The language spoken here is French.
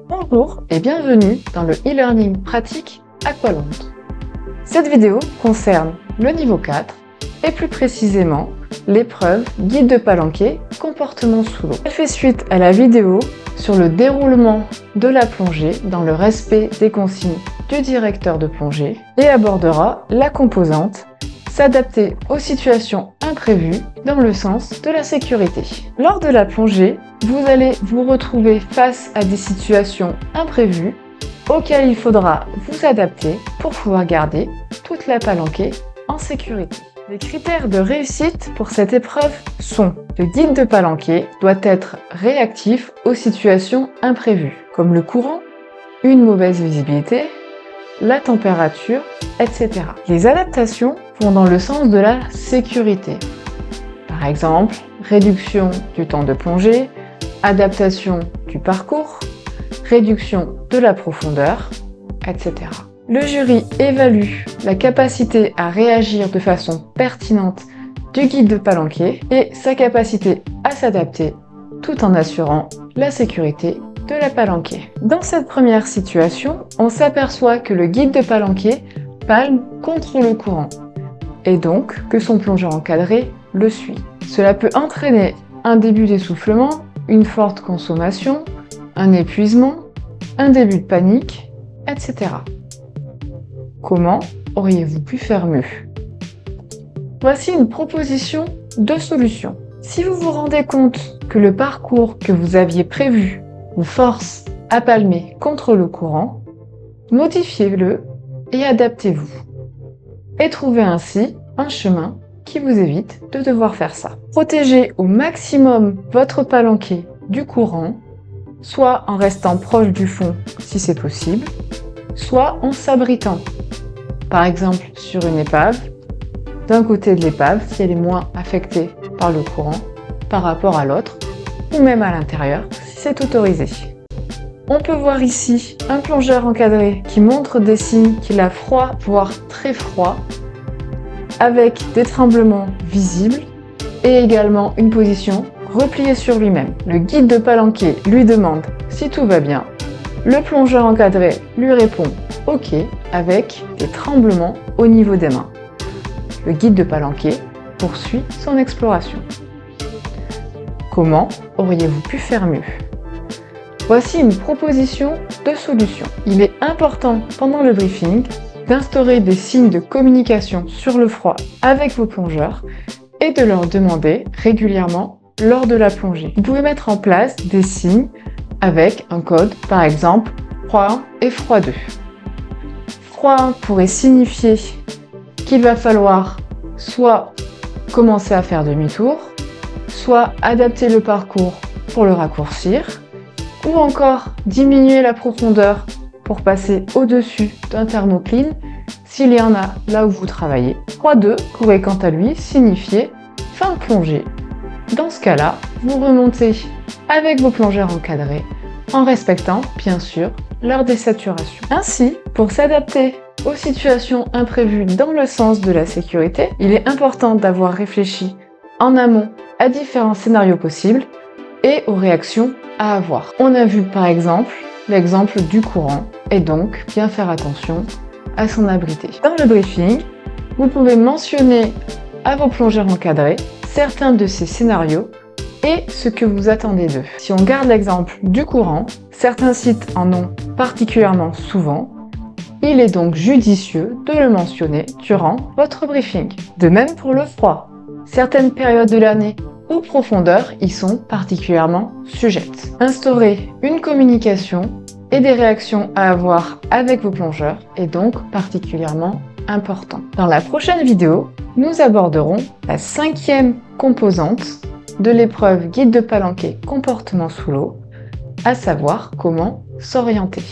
Bonjour et bienvenue dans le e-learning pratique Aqualand. Cette vidéo concerne le niveau 4 et plus précisément l'épreuve guide de palanquée comportement sous l'eau. Elle fait suite à la vidéo sur le déroulement de la plongée dans le respect des consignes du directeur de plongée et abordera la composante s'adapter aux situations imprévues dans le sens de la sécurité. Lors de la plongée, vous allez vous retrouver face à des situations imprévues auxquelles il faudra vous adapter pour pouvoir garder toute la palanquée en sécurité. Les critères de réussite pour cette épreuve sont: le guide de palanquée doit être réactif aux situations imprévues, comme le courant, une mauvaise visibilité, la température, etc. Les adaptations vont dans le sens de la sécurité. Par exemple, réduction du temps de plongée, adaptation du parcours, réduction de la profondeur, etc. Le jury évalue la capacité à réagir de façon pertinente du guide de palanquée et sa capacité à s'adapter tout en assurant la sécurité de la palanquée. Dans cette première situation, on s'aperçoit que le guide de palanquée palme contre le courant et donc que son plongeur encadré le suit. Cela peut entraîner un début d'essoufflement, une forte consommation, un épuisement, un début de panique, etc. Comment auriez-vous pu faire mieux? Voici une proposition de solution. Si vous vous rendez compte que le parcours que vous aviez prévu vous force à palmer contre le courant, modifiez-le et adaptez-vous. Et trouvez ainsi un chemin qui vous évite de devoir faire ça. Protégez au maximum votre palanquée du courant, soit en restant proche du fond si c'est possible, soit en s'abritant. Par exemple sur une épave, d'un côté de l'épave si elle est moins affectée par le courant par rapport à l'autre, ou même à l'intérieur si c'est autorisé. On peut voir ici un plongeur encadré qui montre des signes qu'il a froid, voire très froid, avec des tremblements visibles et également une position repliée sur lui-même. Le guide de palanquée lui demande si tout va bien. Le plongeur encadré lui répond OK avec des tremblements au niveau des mains. Le guide de palanquée poursuit son exploration. Comment auriez-vous pu faire mieux? Voici une proposition de solution. Il est important pendant le briefing d'instaurer des signes de communication sur le froid avec vos plongeurs et de leur demander régulièrement lors de la plongée. Vous pouvez mettre en place des signes avec un code, par exemple froid 1 et froid 2. Froid 1 pourrait signifier qu'il va falloir soit commencer à faire demi-tour, soit adapter le parcours pour le raccourcir, ou encore diminuer la profondeur pour passer au-dessus d'un thermocline s'il y en a là où vous travaillez. Froid 2 pourrait quant à lui signifier fin de plongée. Dans ce cas-là, vous remontez avec vos plongeurs encadrés en respectant bien sûr leur désaturation. Ainsi, pour s'adapter aux situations imprévues dans le sens de la sécurité, il est important d'avoir réfléchi en amont à différents scénarios possibles et aux réactions à avoir. On a vu par exemple l'exemple du courant et donc bien faire attention à s'en abriter. Dans le briefing, vous pouvez mentionner à vos plongeurs encadrés certains de ces scénarios et ce que vous attendez d'eux. Si on garde l'exemple du courant, certains sites en ont particulièrement souvent. Il est donc judicieux de le mentionner durant votre briefing. De même pour le froid. Certaines périodes de l'année ou profondeurs y sont particulièrement sujettes. Instaurer une communication et des réactions à avoir avec vos plongeurs est donc particulièrement important. Dans la prochaine vidéo, nous aborderons la 5e composante de l'épreuve guide de palanquée comportement sous l'eau, à savoir comment s'orienter.